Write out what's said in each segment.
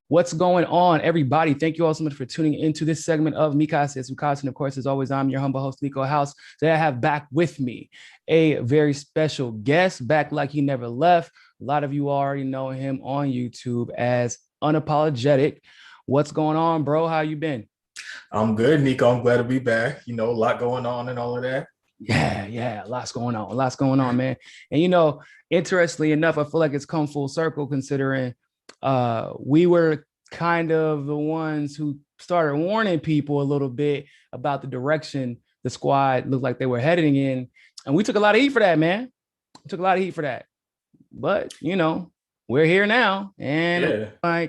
What's going on, everybody? Thank you all so much for tuning into this segment of Mikasa. And of course, as always, I'm your humble host, Niko House. Today, I have back with me a very special guest, back like he never left. A lot of you already know him on YouTube as Unapologetic. What's going on, bro? How you been? I'm good, Niko. I'm glad to be back. You know, a lot going on and all of that. Yeah, lots going on. Lots going on, man. And interestingly enough, I feel like it's come full circle considering we were kind of the ones who started warning people a little bit about the direction the squad looked like they were heading in. And we took a lot of heat for that, man. We took a lot of heat for that. But, we're here now. And Yeah.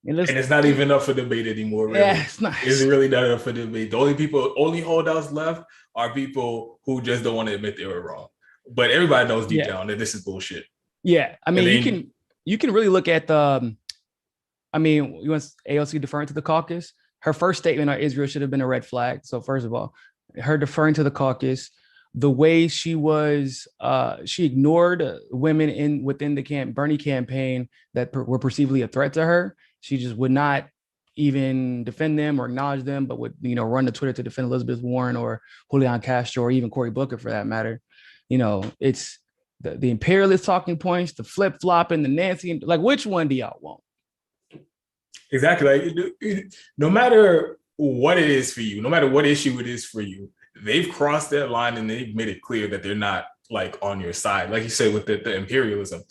And it's not even up for debate anymore, really. Yeah, it's not. It's really not up for debate. The only holdouts left are people who just don't want to admit they were wrong. But everybody knows deep down that this is bullshit. Yeah. I mean, you can really look at you want AOC deferring to the caucus. Her first statement on Israel should have been a red flag. So first of all, her deferring to the caucus, the way she ignored women within the Bernie campaign that were perceivably a threat to her. She just would not even defend them or acknowledge them, but would, run to Twitter to defend Elizabeth Warren or Julian Castro or even Cory Booker for that matter. It's the imperialist talking points, the flip-flopping, the Nancy, like which one do y'all want? Exactly. Like, no matter what it is for you, no matter what issue it is for you, they've crossed that line and they've made it clear that they're not like on your side. Like you said, with the imperialism,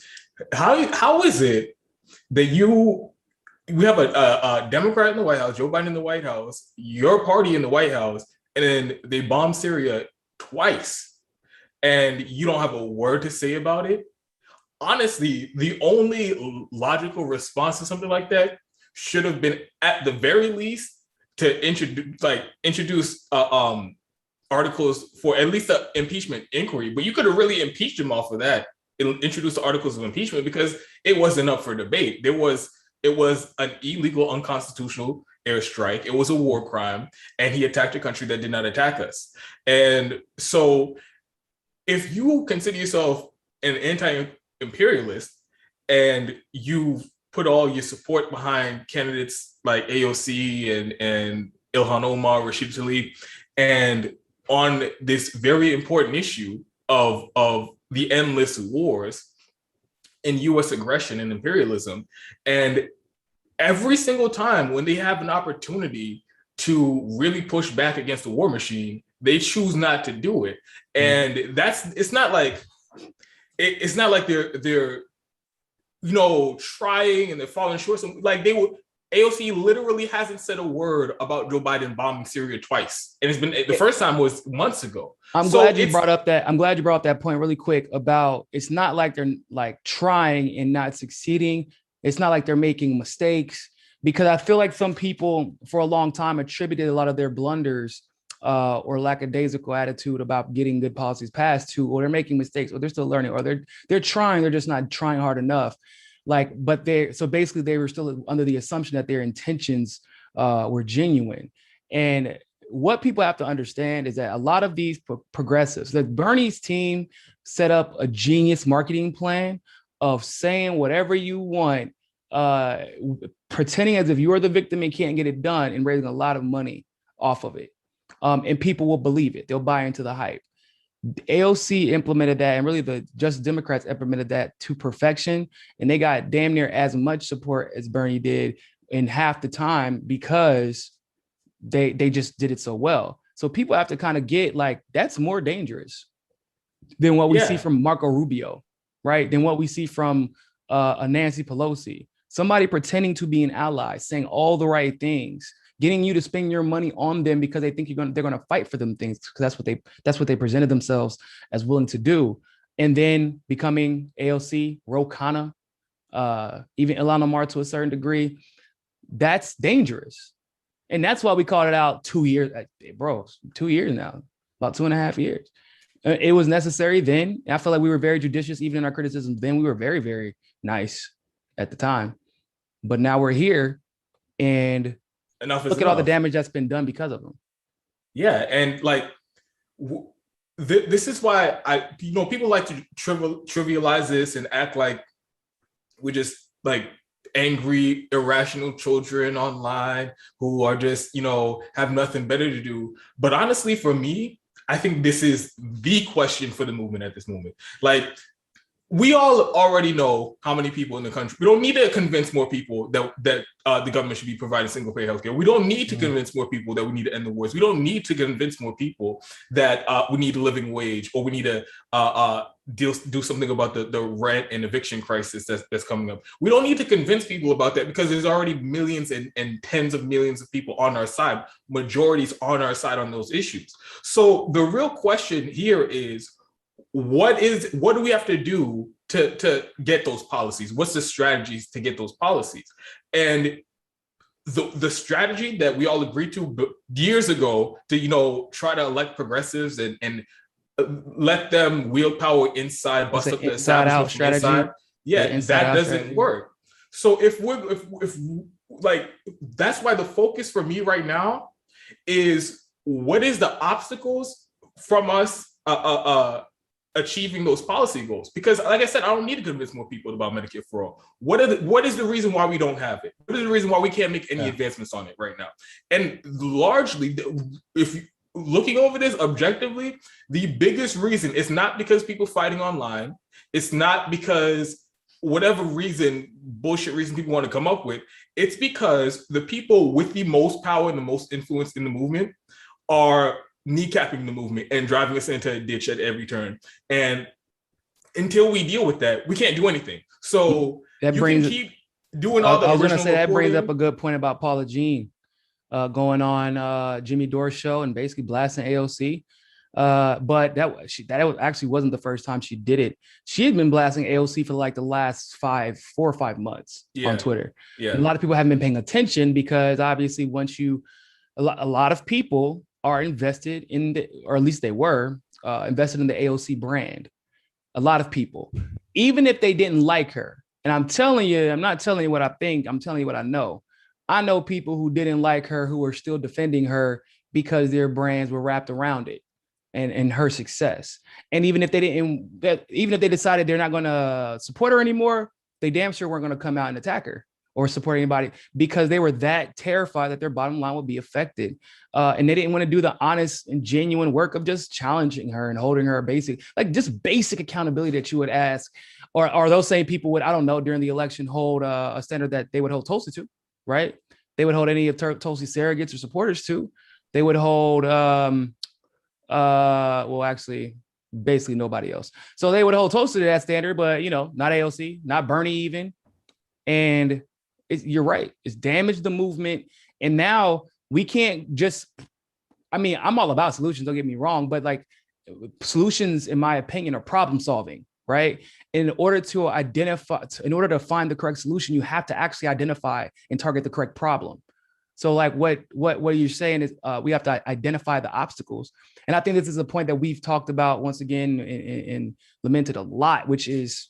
how is it that we have a Democrat in the White House, Joe Biden in the White House, your party in the White House, and then they bombed Syria twice, and you don't have a word to say about it? Honestly, the only logical response to something like that should have been, at the very least, to introduce articles for at least the impeachment inquiry. But you could have really impeached him off of that, introduced the articles of impeachment, because it wasn't up for debate. It was an illegal, unconstitutional airstrike. It was a war crime, and he attacked a country that did not attack us. And so if you consider yourself an anti-imperialist and you put all your support behind candidates like AOC and Ilhan Omar, Rashid Tlaib, and on this very important issue of the endless wars in U.S. aggression and imperialism, and every single time when they have an opportunity to really push back against the war machine, they choose not to do it. And it's not like they're trying and they're falling short. So like AOC literally hasn't said a word about Joe Biden bombing Syria twice, and it's been the first time was months ago. I'm glad you brought up that point really quick about it's not like they're like trying and not succeeding. It's not like they're making mistakes, because I feel like some people for a long time attributed a lot of their blunders or lackadaisical attitude about getting good policies passed to, or they're making mistakes, or they're still learning, or they're trying, they're just not trying hard enough. So basically they were still under the assumption that their intentions were genuine. And what people have to understand is that a lot of these progressives, like Bernie's team, set up a genius marketing plan of saying whatever you want, pretending as if you are the victim and can't get it done, and raising a lot of money off of it. And people will believe it. They'll buy into the hype. AOC implemented that, and really the Justice Democrats implemented that to perfection. And they got damn near as much support as Bernie did in half the time, because they just did it so well. So people have to kind of get like, that's more dangerous than what we see from Marco Rubio, right? Than what we see from a Nancy Pelosi. Somebody pretending to be an ally, saying all the right things, getting you to spend your money on them because they think they're going to fight for them things, because that's what they presented themselves as willing to do, and then becoming AOC, Ro Khanna, even Ilhan Omar to a certain degree. That's dangerous, and that's why we called it out 2 years, bro. 2 years now, about 2.5 years. It was necessary then. I feel like we were very judicious even in our criticism. Then we were very, very nice at the time, but now we're here, and look at all the damage that's been done because of them. Yeah, and like this is why people like to trivialize this and act like we just like angry, irrational children online who are just, have nothing better to do. But honestly, for me, I think this is the question for the movement at this moment. Like, we all already know how many people in the country. We don't need to convince more people that the government should be providing single-payer healthcare. We don't need to convince more people that we need to end the wars. We don't need to convince more people that we need a living wage, or we need to do something about the rent and eviction crisis that's coming up. We don't need to convince people about that, because there's already millions and tens of millions of people on our side, majorities on our side on those issues. So the real question here is, what do we have to do to get those policies? What's the strategies to get those policies? And the strategy that we all agreed to years ago to, try to elect progressives and let them wield power inside, bust up the establishment strategy. That doesn't work. So if like, that's why the focus for me right now is, what is the obstacles from us achieving those policy goals? Because, like I said, I don't need to convince more people about Medicare for all. What is the reason why we don't have it? What is the reason why we can't make any advancements on it right now? And largely, if looking over this objectively, the biggest reason is not because people fighting online. It's not because whatever bullshit reason people want to come up with. It's because the people with the most power and the most influence in the movement are kneecapping the movement and driving us into a ditch at every turn. And until we deal with that, we can't do anything. So that you can keep doing all the. I was going to say that brings up a good point about Paula Jean going on Jimmy Dore's show and basically blasting AOC. But that actually wasn't the first time she did it. She had been blasting AOC for like the last 4 or 5 months on Twitter. Yeah, and a lot of people haven't been paying attention, because obviously once a lot of people are invested in or at least they were invested in the AOC brand. A lot of people, even if they didn't like her. And I'm telling you, I'm not telling you what I think, I'm telling you what I know. I know people who didn't like her who are still defending her because their brands were wrapped around it and her success. And even if they decided they're not going to support her anymore, they damn sure weren't going to come out and attack her or support anybody, because they were that terrified that their bottom line would be affected. And they didn't want to do the honest and genuine work of just challenging her and holding her basic accountability that you would ask. Or those same people would, I don't know, during the election hold a standard that they would hold Tulsi to, right? They would hold any of Tulsi surrogates or supporters to. They would hold, basically nobody else. So they would hold Tulsi to that standard, but, not AOC, not Bernie even. And you're right. It's damaged the movement. And now we can't just, I'm all about solutions, don't get me wrong, but like solutions, in my opinion, are problem solving, right? In order to find the correct solution, you have to actually identify and target the correct problem. So like what you're saying is we have to identify the obstacles. And I think this is a point that we've talked about once again and lamented a lot, which is,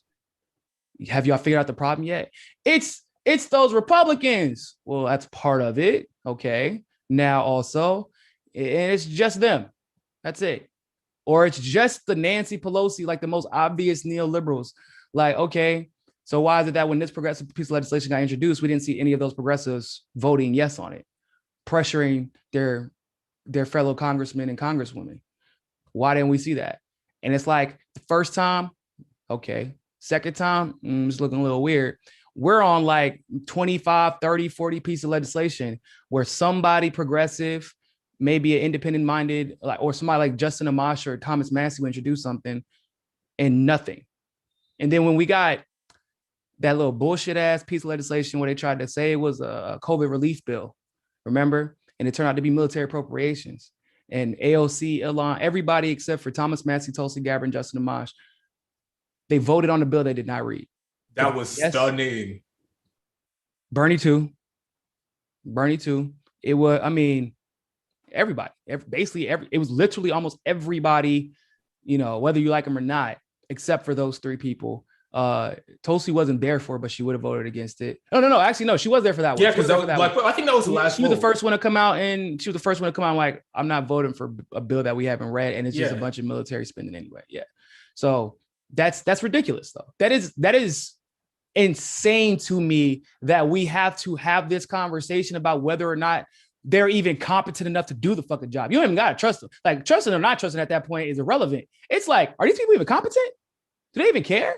have y'all figured out the problem yet? It's those Republicans. Well, that's part of it. Okay. Now also, and it's just them. That's it. Or it's just the Nancy Pelosi, like the most obvious neoliberals. Like, okay, so why is it that when this progressive piece of legislation got introduced, we didn't see any of those progressives voting yes on it, pressuring their fellow congressmen and congresswomen? Why didn't we see that? And it's like the first time, okay. Second time, it's looking a little weird. We're on like 25, 30, 40 pieces of legislation where somebody progressive, maybe an independent minded, or somebody like Justin Amash or Thomas Massey will introduce something and nothing. And then when we got that little bullshit ass piece of legislation where they tried to say it was a COVID relief bill, remember? And it turned out to be military appropriations. And AOC, Elon, everybody except for Thomas Massey, Tulsi Gabbard, and Justin Amash, they voted on the bill they did not read. That was stunning. Bernie too. It was, everybody. It was literally almost everybody, whether you like them or not, except for those 3 people. Tulsi wasn't there for it, but she would have voted against it. No. Actually, no, she was there for that one. Yeah, because I think that was the last. She was the first one to come out, like, I'm not voting for a bill that we haven't read, and it's just a bunch of military spending anyway. Yeah. So that's ridiculous, though. That is insane to me that we have to have this conversation about whether or not they're even competent enough to do the fucking job. You don't even gotta trust them. Like, trusting or not trusting at that point is irrelevant. It's like, are these people even competent? Do they even care?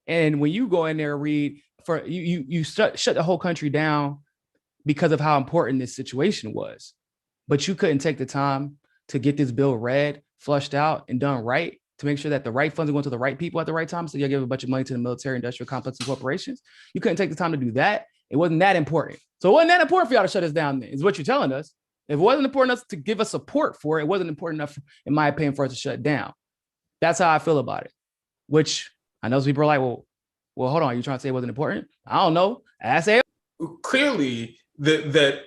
And when you go in there and read, for you shut the whole country down because of how important this situation was. But you couldn't take the time to get this bill read, flushed out, and done right to make sure that the right funds are going to the right people at the right time. So you give a bunch of money to the military, industrial complex, and corporations. You couldn't take the time to do that. It wasn't that important. So it wasn't that important for y'all to shut us down, is what you're telling us. If it wasn't important enough to give us support for it, it wasn't important enough, in my opinion, for us to shut down. That's how I feel about it. Which I know some people are like, well, hold on. You trying to say it wasn't important? I don't know. Ask AOC. Clearly, there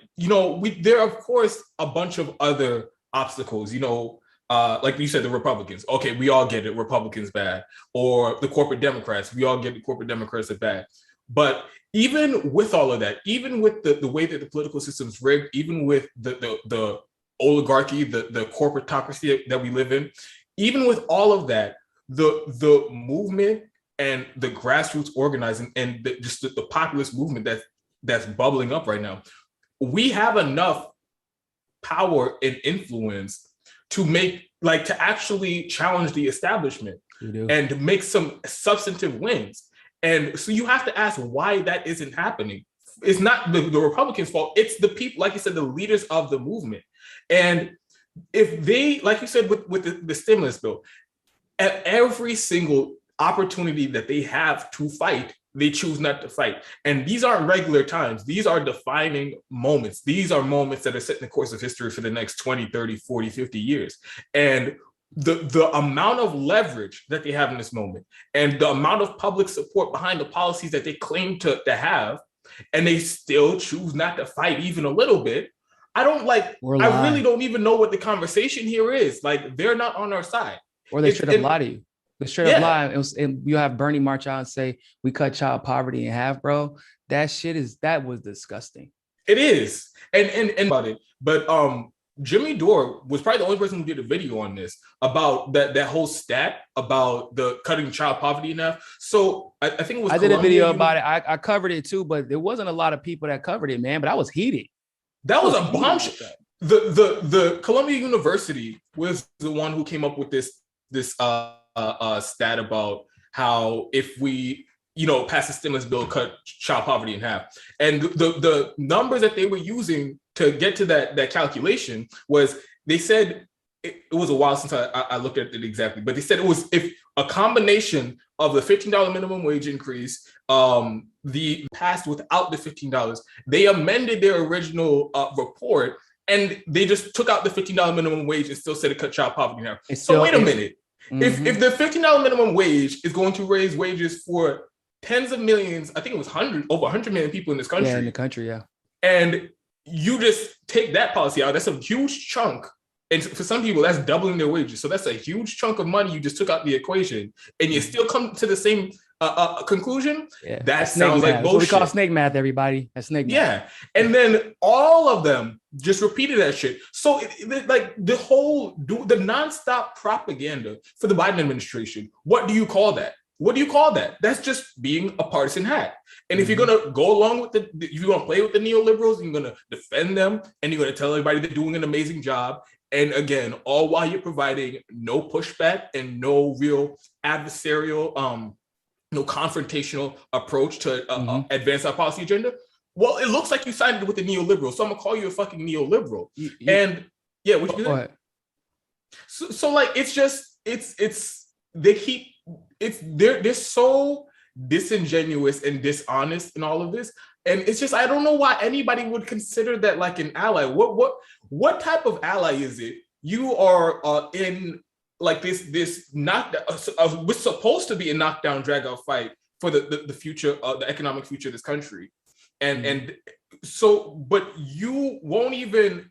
are, of course, a bunch of other obstacles, like you said, the Republicans. Okay, we all get it. Republicans bad. Or the corporate Democrats. We all get the corporate Democrats are bad. But even with all of that, even with the way that the political system's rigged, even with the oligarchy, the corporatocracy that we live in, even with all of that, the movement and the grassroots organizing and the populist movement that's bubbling up right now, we have enough power and influence to actually challenge the establishment and make some substantive wins. And so you have to ask why that isn't happening. It's not the Republicans' fault. It's the people, like you said, the leaders of the movement. And if they, like you said, with the stimulus bill, at every single opportunity that they have to fight, they choose not to fight. And these aren't regular times. These are defining moments. These are moments that are set in the course of history for the next 20, 30, 40, 50 years. And the amount of leverage that they have in this moment and the amount of public support behind the policies that they claim to have, and they still choose not to fight even a little bit. I really don't even know what the conversation here is. Like, they're not on our side. Or they straight up lie to you. They straight up lie. And you have Bernie march out and say, we cut child poverty in half, bro. That was disgusting. It is. And about it. But Jimmy Dore was probably the only person who did a video on this about that whole stat about the cutting child poverty in half. So I think it was. I did a video about it. I covered it too, but there wasn't a lot of people that covered it, man. But I was heated. That was a bunch. The Columbia University was the one who came up with this stat about how if we pass the stimulus bill, cut child poverty in half, and the numbers that they were using to get to that calculation was, they said it was a while since I looked at it exactly, but they said it was if a combination of the $15 minimum wage increase, the passed without the $15, they amended their original report and they just took out the $15 minimum wage and still said it cut child poverty in half. So wait a minute. Mm-hmm. If the $15 minimum wage is going to raise wages for tens of millions, I think it was over 100 million people in this country. Yeah, in the country, yeah. And you just take that policy out, that's a huge chunk. And for some people, that's doubling their wages. So that's a huge chunk of money you just took out the equation, and you still come to the same conclusion. Yeah. That sounds like bullshit. What we call snake math, everybody. That's snake math. Yeah. And then all of them just repeated that shit. So the nonstop propaganda for the Biden administration, what do you call that? What do you call that? That's just being a partisan hack. And if you're going to go along with if you're going to play with the neoliberals, you're going to defend them, and you're going to tell everybody they're doing an amazing job. And again, all while you're providing no pushback and no real adversarial, no confrontational approach to advance our policy agenda. Well, it looks like you sided with the neoliberal. So I'm going to call you a fucking neoliberal. And yeah, what you think? So like, it's just, they're so disingenuous and dishonest in all of this, and it's just, I don't know why anybody would consider that like an ally. What type of ally is it? You are in like this was supposed to be a knockdown, drag out fight for the future, the economic future of this country, and so, but you won't even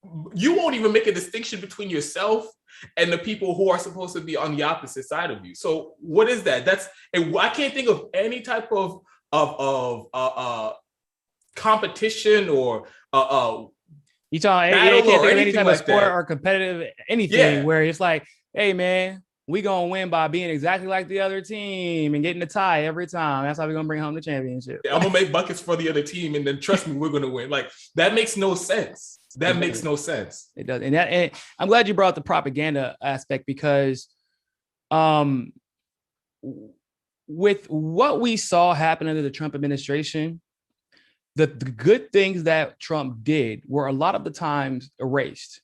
make a distinction between yourself and the people who are supposed to be on the opposite side of you. So what is that? I can't think of any type of competition or you talking? I can't think of any type of sport or competitive anything where it's like, hey man, we gonna win by being exactly like the other team and getting the tie every time. That's how we're gonna bring home the championship. I'm gonna make buckets for the other team, and then trust me, we're gonna win. Like that makes no sense. That makes no sense. It does, and I'm glad you brought the propaganda aspect because, with what we saw happen under the Trump administration, the good things that Trump did were a lot of the times erased.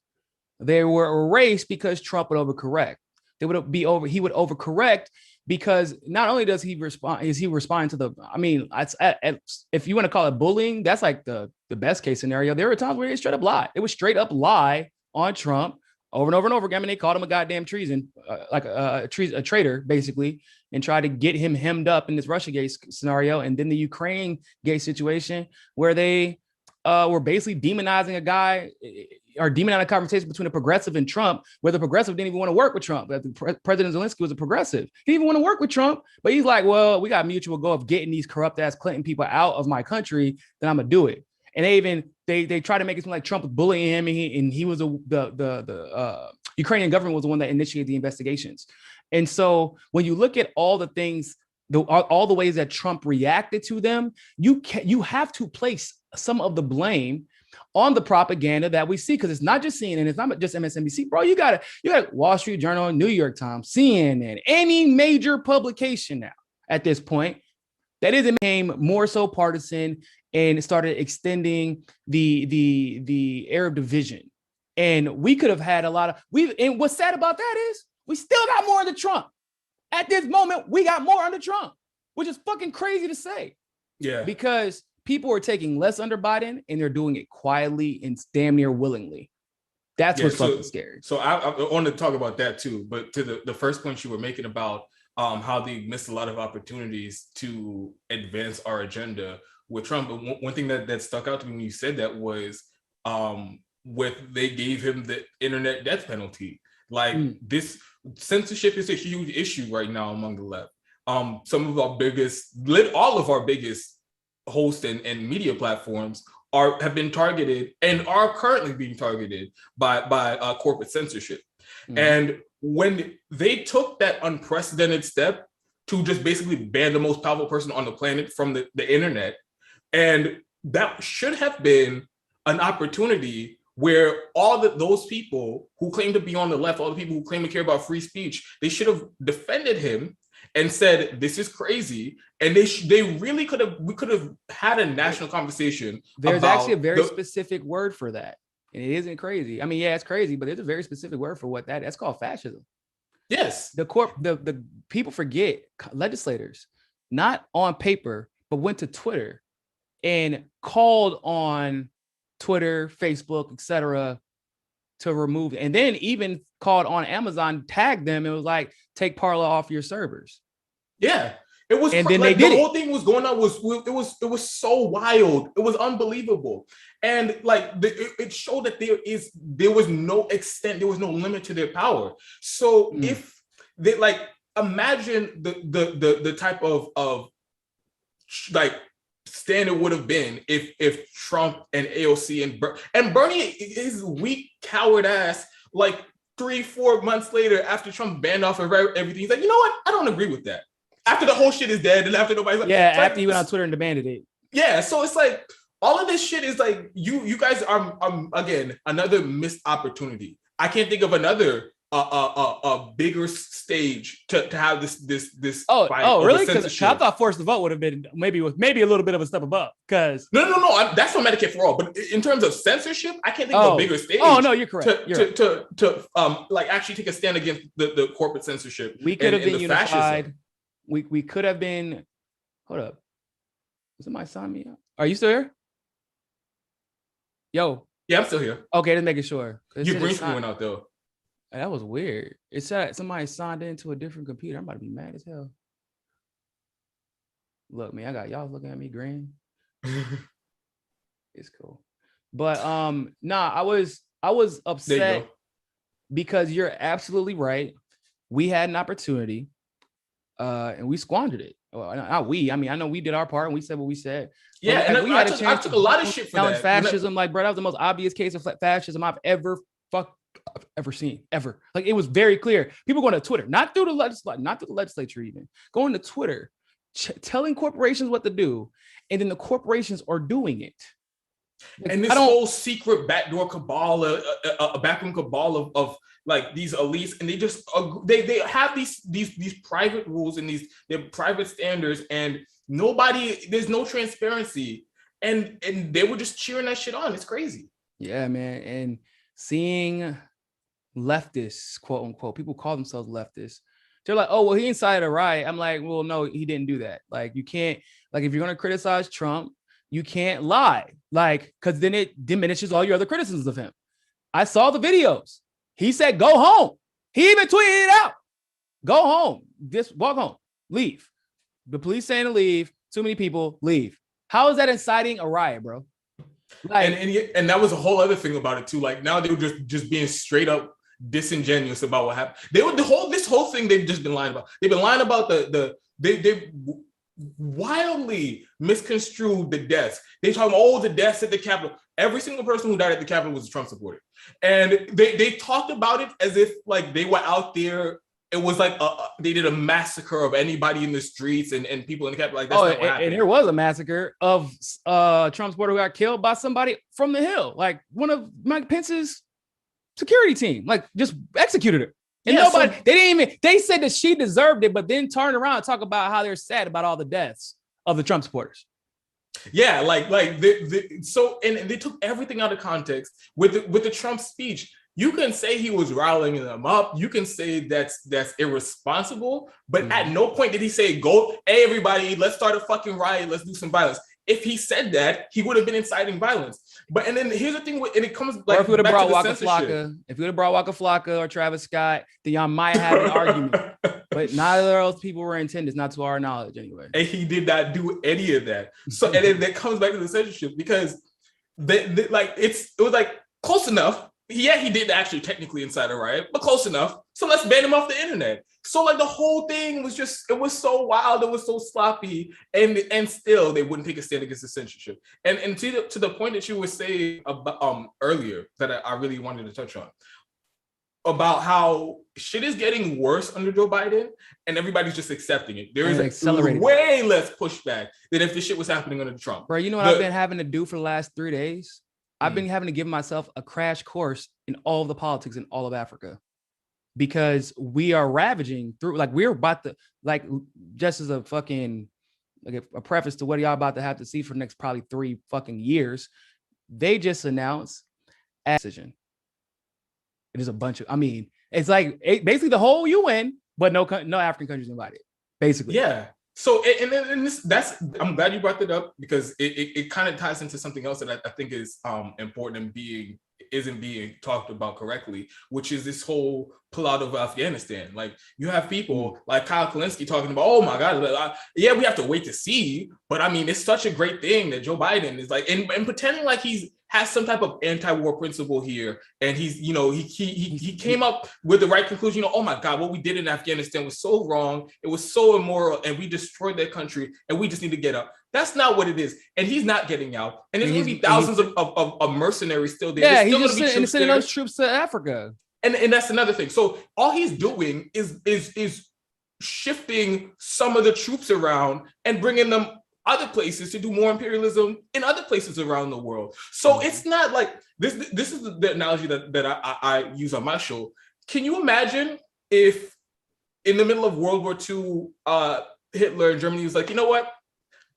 They were erased because Trump would overcorrect. He would overcorrect because not only does he respond, is he responding to the, I mean, if you want to call it bullying, that's like the best case scenario. There were times where they straight up lie. It was straight up lie on Trump over and over and over again. I mean, they called him a goddamn treason, like a traitor, basically, and tried to get him hemmed up in this Russiagate scenario. And then the Ukraine gate situation where they were basically demonizing a guy or demonizing a conversation between a progressive and Trump, where the progressive didn't even want to work with Trump. President Zelensky was a progressive. He didn't even want to work with Trump, but he's like, well, we got mutual goal of getting these corrupt ass Clinton people out of my country, then I'm gonna do it. And they try to make it seem like Trump was bullying him, and he was the Ukrainian government was the one that initiated the investigations. And so when you look at all the things, all the ways that Trump reacted to them, you have to place some of the blame on the propaganda that we see, because it's not just CNN, it's not just MSNBC, bro. You got Wall Street Journal, New York Times, CNN, any major publication now at this point that became more so partisan and started extending the Arab division. And we could have had a lot of and what's sad about that is we still got more under Trump. At this moment, we got more under Trump, which is fucking crazy to say. Yeah. Because people are taking less under Biden and they're doing it quietly and damn near willingly. That's what's fucking scary. So I want to talk about that too. But to the first point you were making about how they missed a lot of opportunities to advance our agenda with Trump. One thing that stuck out to me when you said that was they gave him the internet death penalty. Like this censorship is a huge issue right now among the left. Some of our biggest, all of our biggest hosts and media platforms have been targeted and are currently being targeted by corporate censorship. And when they took that unprecedented step to just basically ban the most powerful person on the planet from the internet, and that should have been an opportunity where those people who claim to be on the left, all the people who claim to care about free speech, they should have defended him and said, this is crazy. And we could have had a national conversation. There's actually a very specific word for that. And it isn't crazy. I mean, yeah, it's crazy, but there's a very specific word for that's called fascism. Yes. The people forget, legislators, not on paper, but went to Twitter and called on Twitter, Facebook, etc., to remove, and then even called on Amazon, tagged them, and was like, take Parler off your servers. Yeah, it was, and then they did the whole thing was going on. It was so wild. It was unbelievable, and like it showed that there was no extent, there was no limit to their power. So if they imagine the type of like stand it would have been if Trump and AOC and Bernie, his weak coward ass, like 3-4 months later after Trump banned off of everything, he's like, you know what? I don't agree with that. After the whole shit is dead and after nobody's like, after he went on Twitter and demanded it. Yeah, so it's like all of this shit is like you guys are again another missed opportunity. I can't think of another a bigger stage to have this fight. Really? Because I thought force the vote would have been maybe a little bit of a step above. Because no, that's for Medicare for all. But in terms of censorship, I can't think of a bigger stage. Oh no, you're correct. To actually take a stand against the corporate censorship. We could have been unified. We could have been. Hold up. Somebody sign me up. Are you still here? Yo. Yeah, I'm still here. Okay, just making sure. Your green screen went out though. That was weird. It said somebody signed into a different computer. I'm about to be mad as hell. Look, man, I got y'all looking at me green. It's cool. But I was upset because you're absolutely right. We had an opportunity and we squandered it. Well, not we. I mean, I know we did our part and we said what we said. Yeah, and I took a lot of shit for that. Fascism, like, bro, that was the most obvious case of fascism I've ever I've ever seen, ever. Like, it was very clear. People going to Twitter, not through the legislature even, going to Twitter, telling corporations what to do, and then the corporations are doing it. Like, and this whole secret backdoor cabal, a backroom cabal of like these elites, and they just they have these private rules and their private standards, and there's no transparency, and they were just cheering that shit on. It's crazy. Yeah, man. And seeing leftists, quote unquote, people call themselves leftists, they're like, oh, well, he incited a riot. I'm like, well, no, he didn't do that. Like, you can't, like, if you're going to criticize Trump, you can't lie, like, because then it diminishes all your other criticisms of him. I saw the videos. He said, go home. He even tweeted it out. Go home. Just walk home. Leave. The police saying to leave. Too many people, leave. How is that inciting a riot, bro? Like, and that was a whole other thing about it too. Like, now they were just being straight up disingenuous about what happened. This whole thing they've just been lying about. They've been lying about they wildly misconstrued the deaths. They talk about, the deaths at the Capitol. Every single person who died at the Capitol was a Trump supporter. And they talked about it as if like they were out there. It was like they did a massacre of anybody in the streets and people in the Capitol. Like, that's not what happened. And there was a massacre of Trump supporter who got killed by somebody from the Hill. Like, one of Mike Pence's security team, like, just executed her. And they said that she deserved it, but then turned around and talk about how they're sad about all the deaths of the Trump supporters. Yeah, and they took everything out of context with the Trump speech. You can say he was riling them up. You can say that's irresponsible, but at no point did he say, "Go, hey everybody, let's start a fucking riot, let's do some violence." If he said that, he would have been inciting violence. But then here's the thing, and it comes like, or if we would have brought Waka Flocka or Travis Scott, then y'all might have an argument. But neither of those people were intended, not to our knowledge anyway. And he did not do any of that. So, and then that comes back to the censorship, because it was like close enough. Yeah, he did actually technically incite a riot, but close enough. So let's ban him off the internet. So like the whole thing was it was so wild, it was so sloppy, and still they wouldn't take a stand against the censorship. And to the point that you were saying about earlier that I really wanted to touch on, about how shit is getting worse under Joe Biden and everybody's just accepting it. There is way less pushback than if this shit was happening under Trump. Bro, you know what I've been having to do for the last 3 days? I've been having to give myself a crash course in all of the politics in all of Africa, because we are ravaging through, like, we're about to, like, just as a fucking, like, a preface to what y'all about to have to see for the next probably 3 fucking years, they just announced a decision. It is a bunch of, it's like basically the whole UN, but no African countries invited, basically. Yeah. So, and I'm glad you brought that up, because it kind of ties into something else that I think is important and isn't being talked about correctly, which is this whole pullout of Afghanistan. Like, you have people like Kyle Kalinske talking about, oh my God, yeah, we have to wait to see. But it's such a great thing that Joe Biden is like, and pretending like has some type of anti-war principle here, and he came up with the right conclusion. Oh my God, what we did in Afghanistan was so wrong, it was so immoral, and we destroyed that country, and we just need to get up. That's not what it is, and he's not getting out. And there's going to be thousands of mercenaries still there. Yeah, he's just sending those troops to Africa, and that's another thing. So all he's doing is shifting some of the troops around and bringing them other places to do more imperialism in other places around the world. So it's not like this is the analogy that I use on my show. Can you imagine if in the middle of World War II, Hitler and Germany was like, you know what?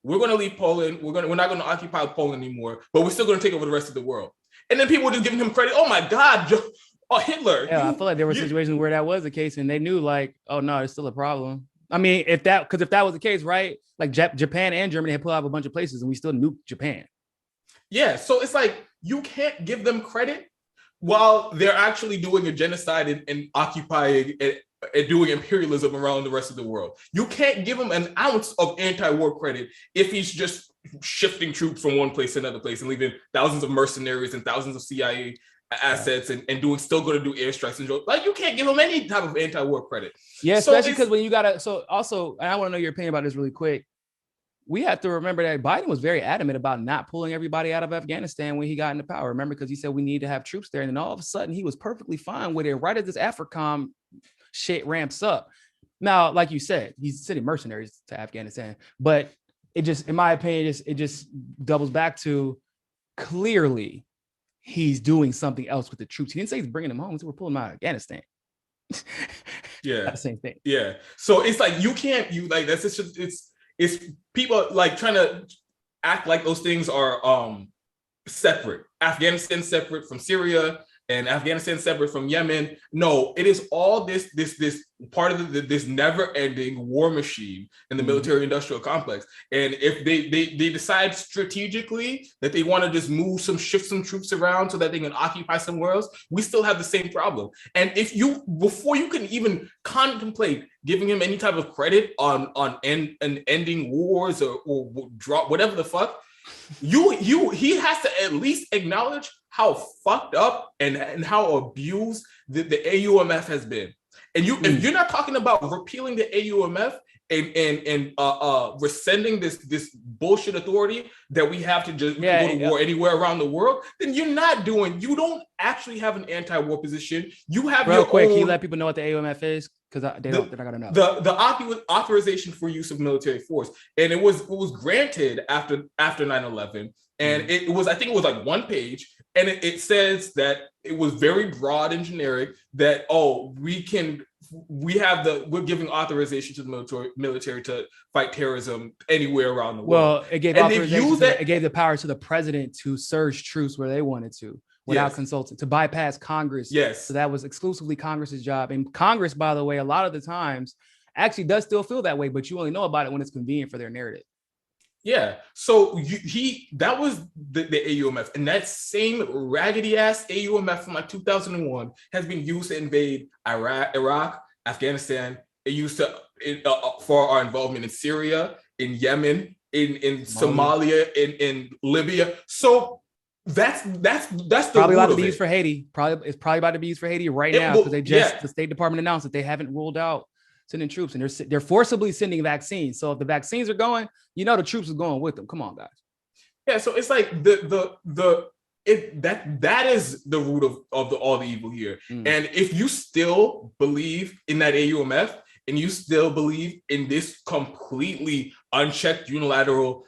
We're going to leave Poland. We're not going to occupy Poland anymore, but we're still going to take over the rest of the world. And then people were just giving him credit. Oh my God, Hitler. Yeah, I feel like there were situations where that was the case, and they knew, like, oh no, it's still a problem. If that was the case, right? Like, Japan and Germany had pulled out a bunch of places, and we still nuked Japan. Yeah, so it's like, you can't give them credit while they're actually doing a genocide and occupying and doing imperialism around the rest of the world. You can't give him an ounce of anti-war credit if he's just shifting troops from one place to another place and leaving thousands of mercenaries and thousands of CIA assets and still going to do airstrikes and like, you can't give them any type of anti-war credit. Yeah, especially because when you gotta. So also, and I want to know your opinion about this really quick. we have to remember that Biden was very adamant about not pulling everybody out of Afghanistan when he got into power. Remember, because he said we need to have troops there. And then all of a sudden he was perfectly fine with it right as this AFRICOM shit ramps up. Now, like you said, he's sending mercenaries to Afghanistan, but it just, in my opinion, it just doubles back to clearly he's doing something else with the troops. He didn't say he's bringing them home. So we're pulling them out of Afghanistan. Yeah. That's the same thing. Yeah. So it's like, that's just, it's people like trying to act like those things are separate. Afghanistan separate from Syria, and Afghanistan separate from Yemen. No, it is all this part of this never-ending war machine in the military-industrial complex. And if they decide strategically that they want to just shift some troops around so that they can occupy somewhere else, we still have the same problem. And before you can even contemplate giving him any type of credit on ending wars or drop whatever the fuck, he has to at least acknowledge how fucked up and how abused the AUMF has been. And if you're not talking about repealing the AUMF and rescinding this bullshit authority that we have to just go to war anywhere around the world, then you don't actually have an anti-war position. You have real quick, can you let people know what the AUMF is? Because they're not gonna know. The authorization for use of military force, and it was granted after 9/11, and it was, I think it was like one page, and it says that it was very broad and generic that we're giving authorization to the military to fight terrorism anywhere around the world. Well, it gave it gave the power to the president to surge troops where they wanted to without consulting, to bypass Congress. Yes. So that was exclusively Congress's job. And Congress, by the way, a lot of the times actually does still feel that way, but you only know about it when it's convenient for their narrative. Yeah. So that was the AUMF, and that same raggedy ass AUMF from like 2001 has been used to invade Iraq, Afghanistan. It used to for our involvement in Syria, in Yemen, in Somalia, in Libya. So that's the probably about to be used for Haiti. It's probably about to be used for Haiti right now, because the State Department announced that they haven't ruled out sending troops, and they're forcibly sending vaccines. So if the vaccines are going, the troops are going with them. Come on, guys. Yeah, so it's like that is the root of all the evil here. And if you still believe in that AUMF, and you still believe in this completely unchecked unilateral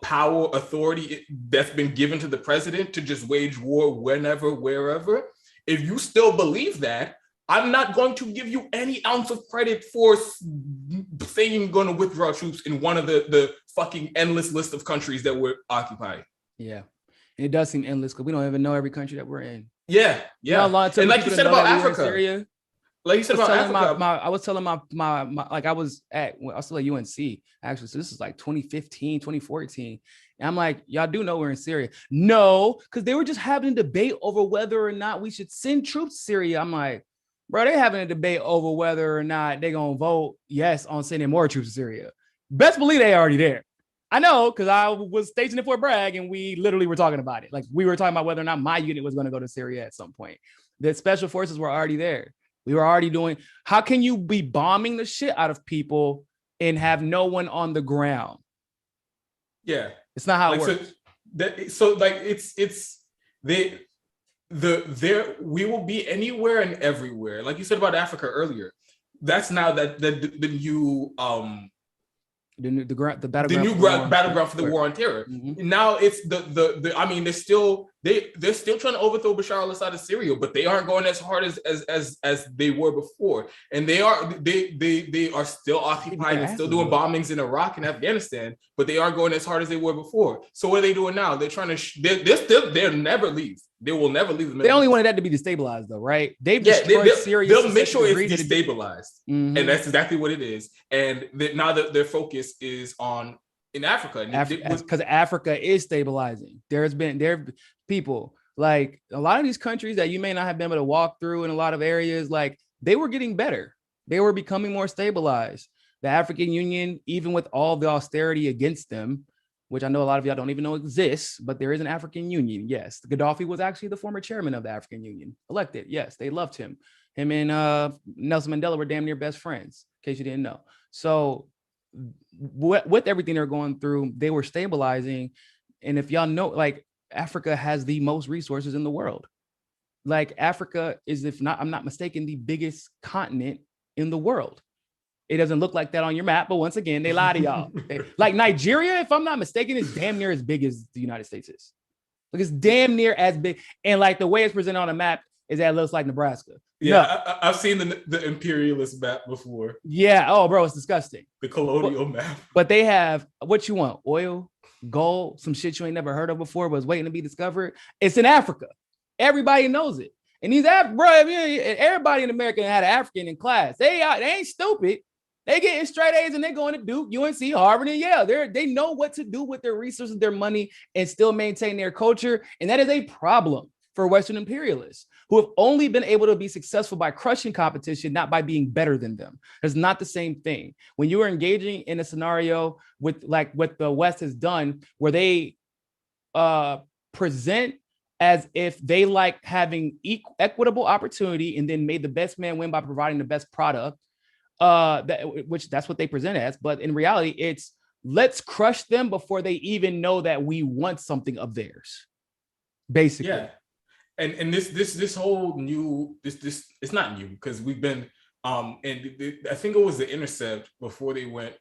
power authority that's been given to the president to just wage war whenever, wherever, if you still believe that, I'm not going to give you any ounce of credit for saying you're going to withdraw troops in one of the fucking endless list of countries that we're occupying. Yeah. And it does seem endless because we don't even know every country that we're in. Yeah. Yeah. And like you said about Africa. Like you said about Africa. I was telling my like I was still at UNC actually. So this is like 2015, 2014. And I'm like, y'all do know we're in Syria. No, because they were just having a debate over whether or not we should send troops to Syria. I'm like, bro, they're having a debate over whether or not they're going to vote yes on sending more troops to Syria. Best believe they already there. I know, because I was stationed at Fort Bragg and we literally were talking about it. Like we were talking about whether or not my unit was going to go to Syria at some point. The special forces were already there. We were already doing, how can you be bombing the shit out of people and have no one on the ground? Yeah. It's not how it works. We will be anywhere and everywhere. Like you said about Africa earlier, that's now the new battleground for the war on terror. Now it's they're still trying to overthrow Bashar al-Assad of Syria, but they aren't going as hard as they were before, and they are still occupying and still doing bombings in Iraq and Afghanistan, but they aren't going as hard as they were before. So what are they doing now? They're trying to they'll never leave. They will never leave the Middle East. They only wanted that to be destabilized, though, right? They've destroyed Syria. They'll make sure it's destabilized, and that's exactly what it is. And now their focus is in Africa, because Africa is stabilizing. There have people like a lot of these countries that you may not have been able to walk through in a lot of areas. Like they were getting better. They were becoming more stabilized. The African Union, even with all the austerity against them, which I know a lot of y'all don't even know exists, but there is an African Union. Yes. Gaddafi was actually the former chairman of the African Union, elected. Yes. They loved him. Him and Nelson Mandela were damn near best friends, in case you didn't know. So with everything they're going through, they were stabilizing. And if y'all know, like, Africa has the most resources in the world. Like, Africa is, if not, I'm not mistaken, the biggest continent in the world. It doesn't look like that on your map, but once again, they lie to y'all. Like, Nigeria, if I'm not mistaken, is damn near as big as the United States is. Like, it's damn near as big. And like the way it's presented on the map is that it looks like Nebraska. Yeah, I've seen the imperialist map before. Yeah. Oh, bro, it's disgusting. The colonial map. But they have what you want: oil, gold, some shit you ain't never heard of before, but it's waiting to be discovered. It's in Africa. Everybody knows it. And these everybody in America had an African in class. They ain't stupid. They getting straight A's and they're going to Duke, UNC, Harvard, and Yale. They know what to do with their resources, their money, and still maintain their culture. And that is a problem for Western imperialists who have only been able to be successful by crushing competition, not by being better than them. It's not the same thing. When you are engaging in a scenario with like what the West has done, where they present as if they like having equitable opportunity and then made the best man win by providing the best product, that's what they present as. But in reality, it's let's crush them before they even know that we want something of theirs, basically. Yeah. And this whole new this it's not new because we've been I think it was the Intercept before they went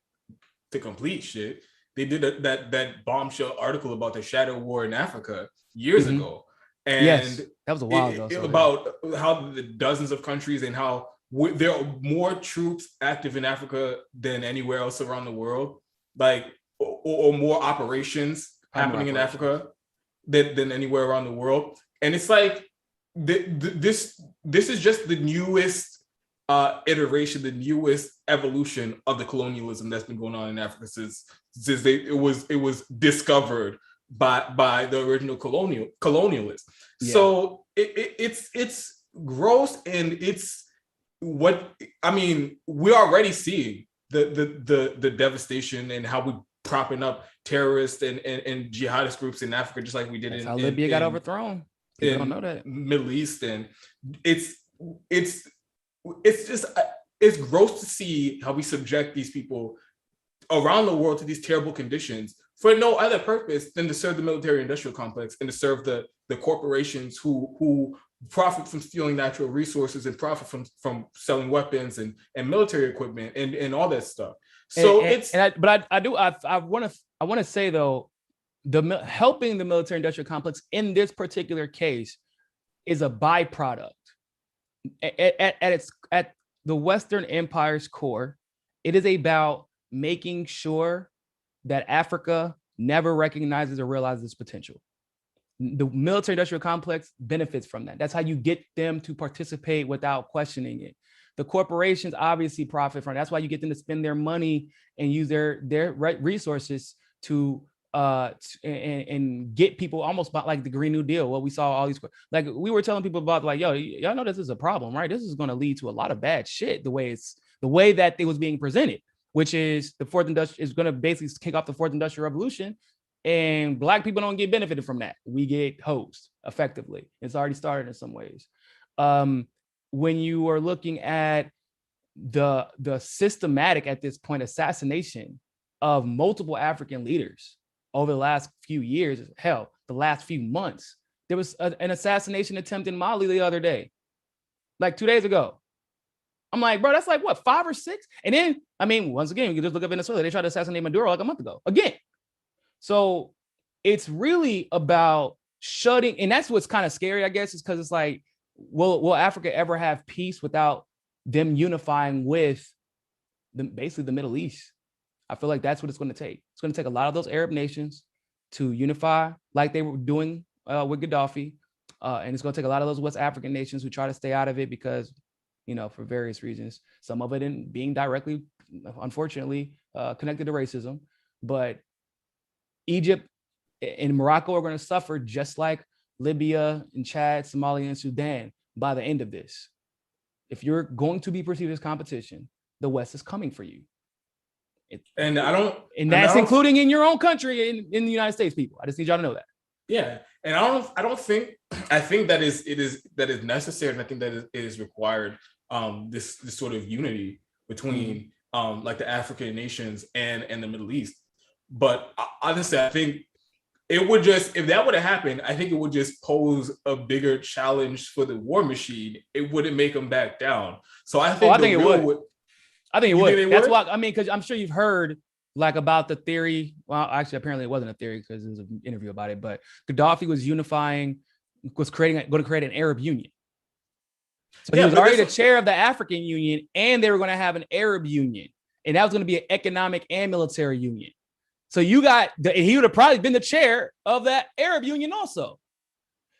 to complete shit. They did that bombshell article about the shadow war in Africa years ago, and yes, that was a while ago. About how the dozens of countries and how there are more troops active in Africa than anywhere else around the world, like or more operations happening in Africa than anywhere around the world. And it's like this is just the newest iteration, the newest evolution of the colonialism that's been going on in Africa since it was discovered by the original colonialists. Yeah. So it's gross, and it's what I mean. We're already seeing the devastation and how we propping up terrorists and jihadist groups in Africa, just like we did in Libya got overthrown. People don't know that. Middle East, and it's just it's gross to see how we subject these people around the world to these terrible conditions for no other purpose than to serve the military industrial complex and to serve the corporations who profit from stealing natural resources and profit from selling weapons and military equipment and all that stuff. So I want to say though, helping the military industrial complex in this particular case is a byproduct. At the Western Empire's core, it is about making sure that Africa never recognizes or realizes its potential. The military industrial complex benefits from that. That's how you get them to participate without questioning it. The corporations obviously profit from it. That's why you get them to spend their money and use their resources to and get people almost about like the Green New Deal. What we saw all these, like we were telling people about, like, yo, y'all know this is a problem, right? This is going to lead to a lot of bad shit. The way that it was being presented, which is the fourth industrial is going to basically kick off the fourth industrial revolution, and Black people don't get benefited from that. We get hosed effectively. It's already started in some ways. When you are looking at the systematic at this point assassination of multiple African leaders over the last few years, hell, the last few months, there was an assassination attempt in Mali the other day, like 2 days ago. I'm like, bro, that's like what, 5 or 6? And then, I mean, once again, you can just look at Venezuela. They tried to assassinate Maduro like a month ago again. So it's really about shutting, and that's what's kind of scary, I guess, is because it's like, will Africa ever have peace without them unifying with basically the Middle East? I feel like that's what it's going to take. It's going to take a lot of those Arab nations to unify like they were doing with Gaddafi. And it's going to take a lot of those West African nations who try to stay out of it because, for various reasons, some of it in being directly, unfortunately, connected to racism. But Egypt and Morocco are going to suffer just like Libya and Chad, Somalia, and Sudan by the end of this. If you're going to be perceived as competition, the West is coming for you. That's including in your own country, in the United States, people. I just need y'all to know that. Yeah, and I think that is necessary, and I think that it is required. This sort of unity between like the African nations and the Middle East. But honestly, I think it would just, if that would have happened, I think it would just pose a bigger challenge for the war machine. It wouldn't make them back down. So I think, I think it would. I think it would. That's why, I mean, because I'm sure you've heard like about the theory. Well, actually, apparently it wasn't a theory because there was an interview about it, but Gaddafi was going to create an Arab Union. So he was already the chair of the African Union, and they were going to have an Arab Union. And that was going to be an economic and military union. So he would have probably been the chair of that Arab Union also.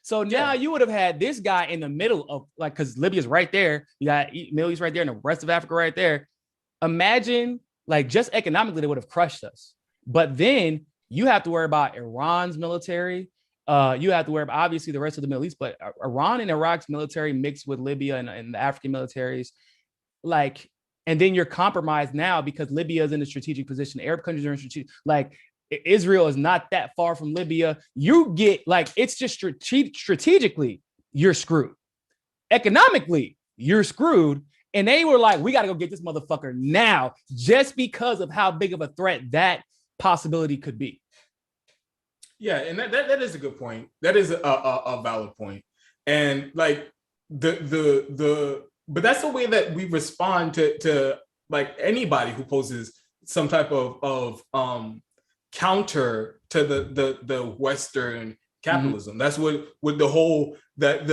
So now you would have had this guy in the middle of, like, because Libya's right there. You got Middle East right there and the rest of Africa right there. Imagine, like, just economically, they would have crushed us. But then you have to worry about Iran's military. You have to worry about, obviously, the rest of the Middle East. But Iran and Iraq's military mixed with Libya and the African militaries, like, and then you're compromised now because Libya is in a strategic position. Arab countries are in strategic, like Israel is not that far from Libya. You get, like, it's just strategically, you're screwed. Economically, you're screwed. And they were like, we got to go get this motherfucker now, just because of how big of a threat that possibility could be. Yeah, and that is a good point. That is a valid point. And like but that's the way that we respond to like anybody who poses some type of counter to the Western capitalism. Mm-hmm. That's what with the whole the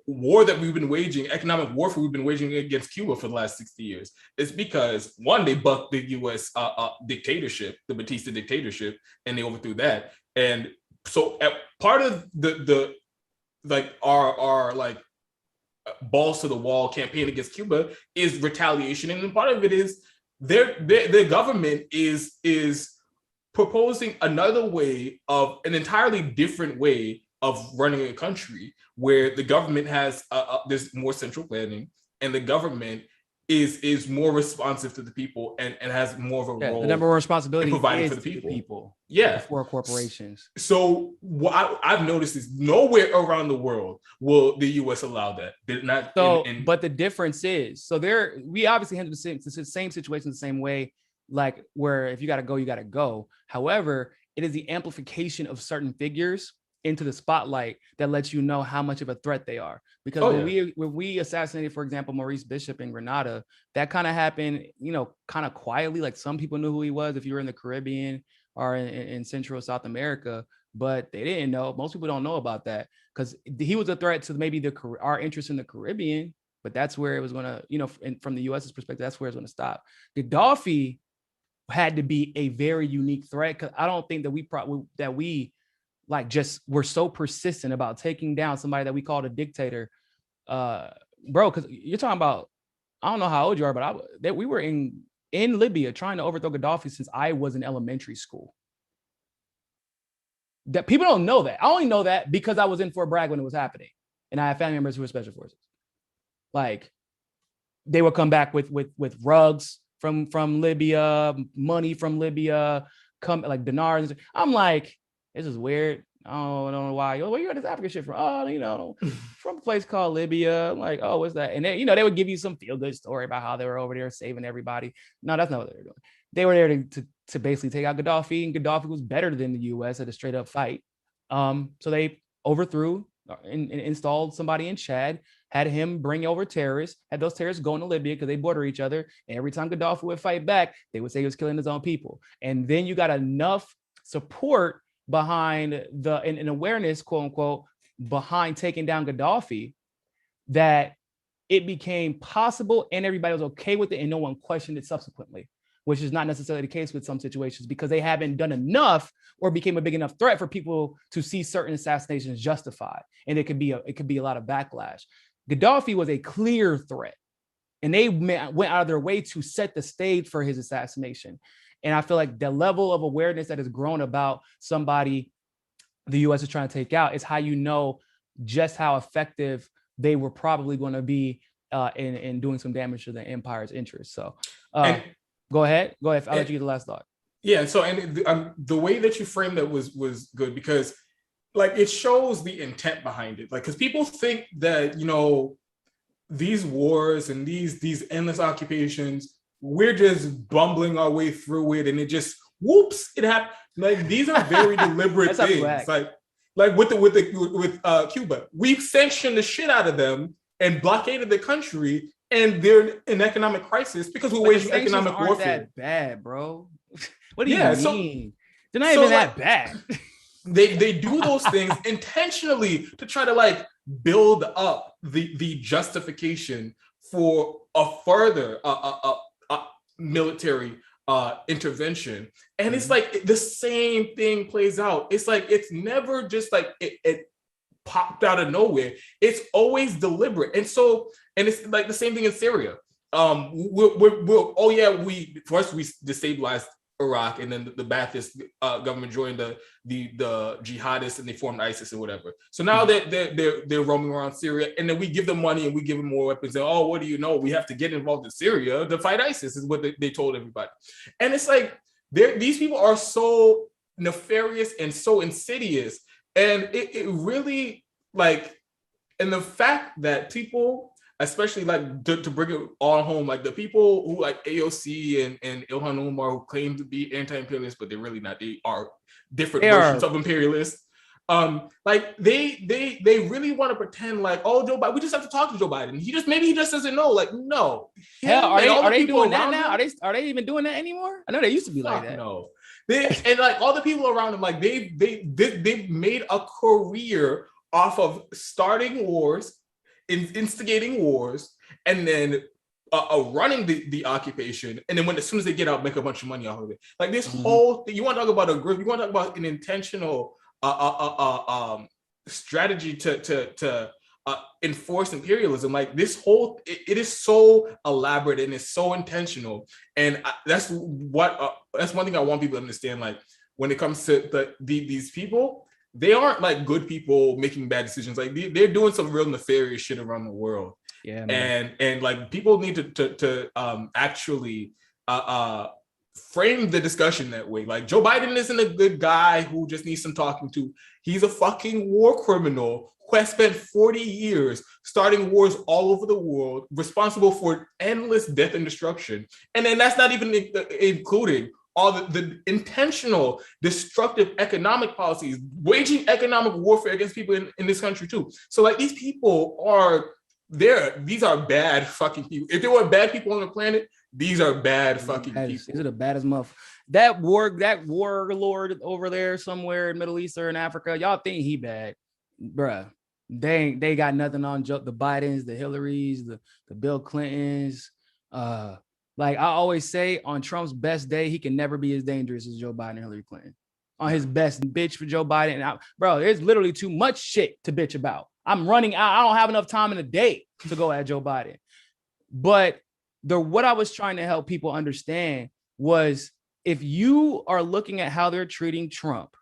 war that we've been waging, economic warfare we've been waging against Cuba for the last 60 years. It's because, one, they bucked the U.S. Dictatorship, the Batista dictatorship, and they overthrew that. And so part of the like our like balls to the wall campaign against Cuba is retaliation, and then part of it is their government is proposing another way, of an entirely different way of running a country, where the government has there's more central planning, and the government is more responsive to the people and has more of a role. The number one responsibility providing is for the people. For corporations. So what I've noticed is nowhere around the world will the U.S. allow that. They're not. But the difference is, so we obviously handle the same situation the same way, like where if you got to go, you got to go. However, it is the amplification of certain figures into the spotlight that lets you know how much of a threat they are. Because when we assassinated, for example, Maurice Bishop in Grenada, that kind of happened, kind of quietly. Like, some people knew who he was if you were in the Caribbean or in Central South America, but they didn't know. Most people don't know about that because he was a threat to maybe our interest in the Caribbean, but that's where it was going to, from the US's perspective, that's where it's going to stop. Gaddafi had to be a very unique threat, because I don't think that we like just we're so persistent about taking down somebody that we called a dictator, bro. Because you're talking about, I don't know how old you are, but we were in Libya trying to overthrow Gaddafi since I was in elementary school. That people don't know that. I only know that because I was in Fort Bragg when it was happening, and I had family members who were special forces. Like, they would come back with rugs from Libya, money from Libya, like dinars. I'm like, this is weird. I don't know why. Where you got this African shit from? Oh, from a place called Libya. I'm like, oh, what's that? And then, they would give you some feel-good story about how they were over there saving everybody. No, that's not what they were doing. They were there to basically take out Gaddafi, and Gaddafi was better than the U.S. at a straight-up fight. So they overthrew and installed somebody in Chad, had him bring over terrorists, had those terrorists go into Libya because they border each other. And every time Gaddafi would fight back, they would say he was killing his own people. And then you got enough support behind an awareness, quote unquote, behind taking down Gaddafi, that it became possible and everybody was okay with it, and no one questioned it subsequently, which is not necessarily the case with some situations, because they haven't done enough or became a big enough threat for people to see certain assassinations justified, and it could be a lot of backlash. Gaddafi was a clear threat, and they went out of their way to set the stage for his assassination. And I feel like the level of awareness that has grown about somebody the U.S. is trying to take out is how you know just how effective they were probably going to be in doing some damage to the empire's interests. So go ahead. I'll let you get the last thought. Yeah. So, and the way that you framed that was good, because like it shows the intent behind it. Like, because people think that, these wars and these endless occupations, we're just bumbling our way through it, and it just whoops, it happened. Like these are very deliberate things. Like with Cuba, we've sanctioned the shit out of them and blockaded the country, and they're in economic crisis because we're waging economic warfare. That bad, bro. What do you mean? They're not even that bad. They do those things intentionally to try to like build up the justification for a further military intervention, and it's like the same thing plays out. It's like it's never just like it popped out of nowhere. It's always deliberate, and it's like the same thing in Syria. We destabilized Iraq, and then the Ba'athist government joined the jihadists, and they formed ISIS or whatever. So now they're roaming around Syria, and then we give them money and we give them more weapons. And what do you know? We have to get involved in Syria to fight ISIS, is what they told everybody. And it's like these people are so nefarious and so insidious, and it really like, and the fact that people, especially like to bring it all home, like the people who like AOC and Ilhan Omar, who claim to be anti-imperialist, but they're really not. They are different versions of imperialists. Like they really want to pretend like, Joe Biden, we just have to talk to Joe Biden. Maybe he just doesn't know. Like, no. Hell, are they doing that now? Are they even doing that anymore? I know they used to be like that. No. And like all the people around them, like they've made a career off of starting wars, instigating wars, and then running the occupation, and then as soon as they get out, make a bunch of money off of it. Like this whole thing, you want to talk about a group, you want to talk about an intentional strategy to enforce imperialism. Like this whole, it is so elaborate and it's so intentional, and that's one thing I want people to understand. Like when it comes to these people, they aren't like good people making bad decisions. Like they're doing some real nefarious shit around the world. Yeah, man. And like people need to actually frame the discussion that way. Like Joe Biden isn't a good guy who just needs some talking to. He's a fucking war criminal who has spent 40 years starting wars all over the world, responsible for endless death and destruction. And then that's not even including all the intentional destructive economic policies, waging economic warfare against people in this country too. So like these people these are bad fucking people. If there were bad people on the planet, these are bad fucking people. These are the baddest muff. That warlord over there somewhere in Middle East or in Africa, y'all think he bad, bruh. They got nothing on the Bidens, the Hillarys, the Bill Clintons. Like I always say, on Trump's best day, he can never be as dangerous as Joe Biden and Hillary Clinton. On his best, bitch for Joe Biden. Bro, there's literally too much shit to bitch about. I'm running out. I don't have enough time in a day to go at Joe Biden. But what I was trying to help people understand was, if you are looking at how they're treating Trump,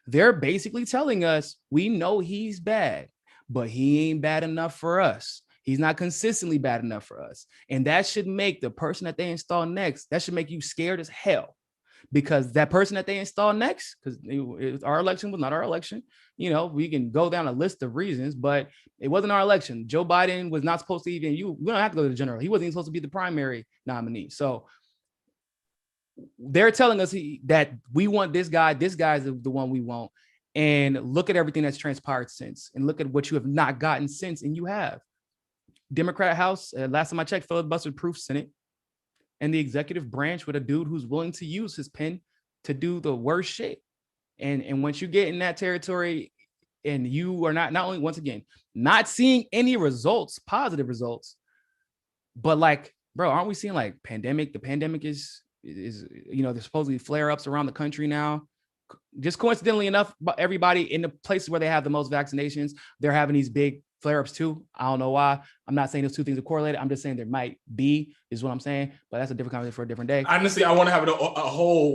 they're basically telling us, we know he's bad, but he ain't bad enough for us. He's not consistently bad enough for us. And that should make the person that they install next, that should make you scared as hell. Because that person that they install next, because our election was not our election. You know, we can go down a list of reasons, but it wasn't our election. Joe Biden was not supposed to we don't have to go to the general. He wasn't even supposed to be the primary nominee. So they're telling us that we want this guy. This guy's the one we want. And look at everything that's transpired since, and look at what you have not gotten since. And you have Democrat House, last time I checked, filibuster-proof Senate, and the executive branch with a dude who's willing to use his pen to do the worst shit. And once you get in that territory, and you are not only, once again, not seeing any results, positive results, but like, bro, aren't we seeing like the pandemic is there's supposedly flare-ups around the country now. Just coincidentally enough, everybody in the places where they have the most vaccinations, they're having these big flare-ups too. I don't know why. I'm not saying those two things are correlated. I'm just saying there might be, is what I'm saying. But that's a different conversation for a different day. Honestly, I want to have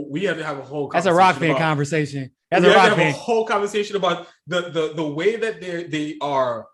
we have to have a whole conversation. That's a rock band conversation. That's a rock band. A whole conversation about the way that they are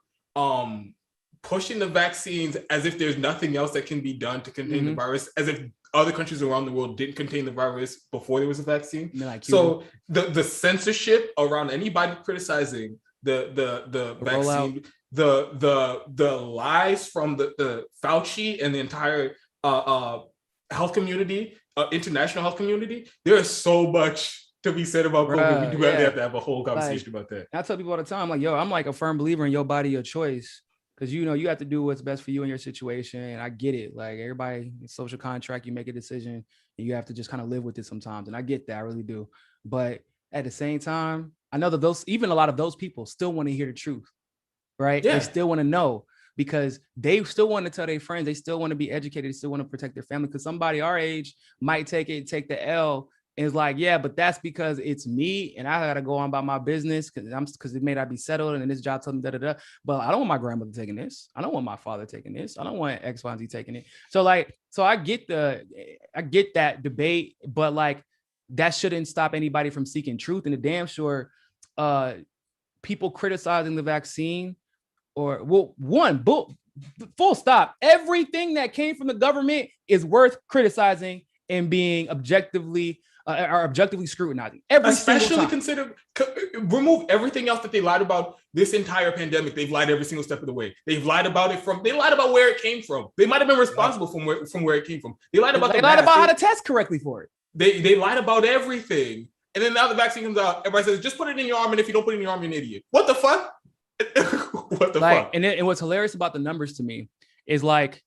pushing the vaccines as if there's nothing else that can be done to contain the virus, as if other countries around the world didn't contain the virus before there was a vaccine. Like so the censorship around anybody criticizing the vaccine, the lies from the Fauci and the entire health community, international health community. There's so much to be said about COVID. We do have to have a whole conversation about that. I tell people all the time, like, yo, I'm like a firm believer in your body, your choice. Because, you know, you have to do what's best for you in your situation. And I get it. Like, everybody, social contract, you make a decision and you have to just kind of live with it sometimes. And I get that. I really do. But at the same time, I know that even a lot of those people still want to hear the truth, right? Yeah. They still want to know, because they still want to tell their friends. They still want to be educated. They still want to protect their family, because somebody our age might take the L. And it's like, yeah, but that's because it's me and I got to go on about my business because it may not be settled and this job tells me da-da-da. But I don't want my grandmother taking this. I don't want my father taking this. I don't want X, Y, and Z taking it. So I get that debate, but like, that shouldn't stop anybody from seeking truth. And the damn sure people criticizing the vaccine full stop. Everything that came from the government is worth criticizing and being objectively scrutinizing. Especially remove everything else that they lied about this entire pandemic. They've lied every single step of the way. They've lied about they lied about where it came from. They might have been responsible from where it came from. They lied about how to test correctly for it. They lied about everything. And then now the vaccine comes out, everybody says, just put it in your arm, and if you don't put it in your arm, you're an idiot. What the fuck? What the fuck? And what's hilarious about the numbers to me is like,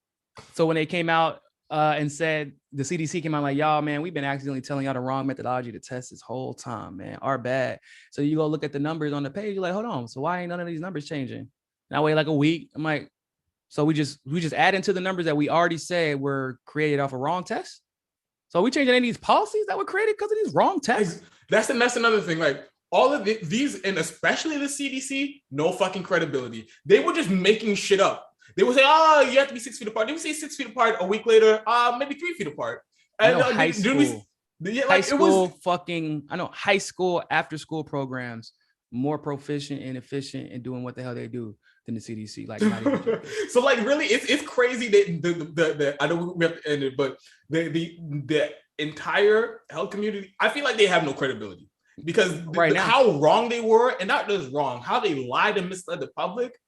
so when they came out and said, the CDC came out like, y'all, man, we've been accidentally telling y'all the wrong methodology to test this whole time, man. Our bad. So you go look at the numbers on the page, you're like, hold on. So why ain't none of these numbers changing? And I wait like a week. I'm like, so we just add into the numbers that we already said were created off a wrong test. So we changing any of these policies that were created because of these wrong tests. That's another thing. Like, all of these, and especially the CDC, no fucking credibility. They were just making shit up. They would say, oh, you have to be 6 feet apart. They would say 6 feet apart. A week later, maybe 3 feet apart. And high school after school programs more proficient and efficient in doing what the hell they do than the CDC. Like, not even so like, really, it's crazy that the I know we have to end it, but the entire health community, I feel like they have no credibility, because how wrong they were, and not just wrong, how they lied and misled the public.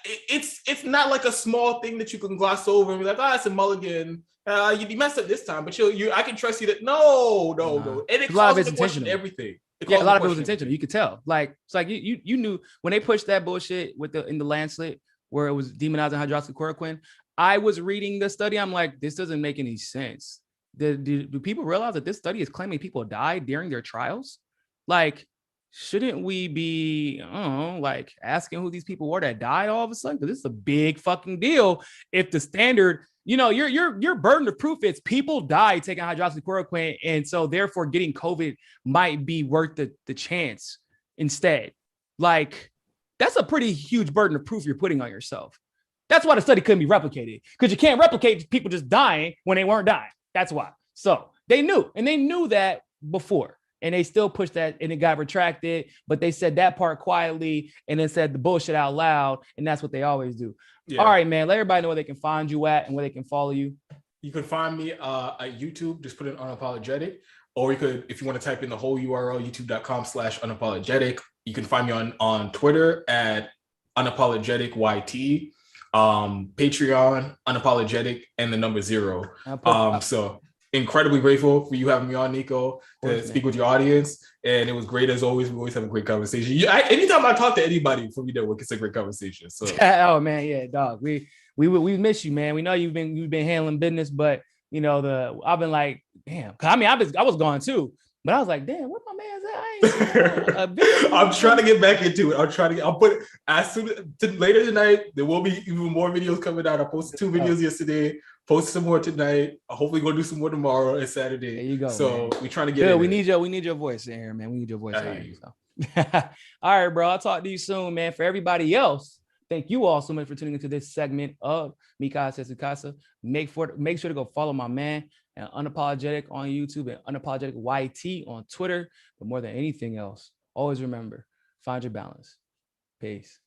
It's not like a small thing that you can gloss over and be like, it's a mulligan. You messed up this time, but I can trust you that no. And it causes to question everything. A lot of it was intentional. You could tell. Like, it's like you knew when they pushed that bullshit in the landslip where it was demonizing hydroxychloroquine. I was reading the study. I'm like, this doesn't make any sense. Do people realize that this study is claiming people died during their trials? Like, shouldn't we be, like, asking who these people were that died all of a sudden? Because this is a big fucking deal. If the standard, your burden of proof is people died taking hydroxychloroquine, and so therefore getting COVID might be worth the chance instead. Like, that's a pretty huge burden of proof you're putting on yourself. That's why the study couldn't be replicated, because you can't replicate people just dying when they weren't dying. That's why. So they knew that before. And they still pushed that, and it got retracted, but they said that part quietly and then said the bullshit out loud. And that's what they always do. Yeah. All right, man. Let everybody know where they can find you at and where they can follow you. You can find me at YouTube. Just put in Unapologetic. Or you could, if you want to type in the whole URL, youtube.com/unapologetic. You can find me on Twitter at unapologetic.yt. Patreon, Unapologetic, and the number 0. So incredibly grateful for you having me on, Niko, to speak with your audience. And it was great as always. We always have a great conversation. Anytime I talk to anybody from your network, it's a great conversation. So oh man, yeah, dog. We miss you, man. We know you've been handling business, but I've been like, damn. I was gone too. But I was like, damn, what my man's at? I'm trying to get back into it. I'll put it as soon as later tonight. There will be even more videos coming out. I posted 2 videos yesterday. Posted some more tonight. Hopefully gonna do some more tomorrow and Saturday. There you go. So man. We're trying to get it. We need your voice in here, man. We need your voice. So. All right, bro. I'll talk to you soon, man. For everybody else, thank you all so much for tuning into this segment of Mika Says Casa. Make sure to go follow my man and Unapologetic on YouTube and Unapologetic YT on Twitter. But more than anything else, always remember, find your balance. Peace.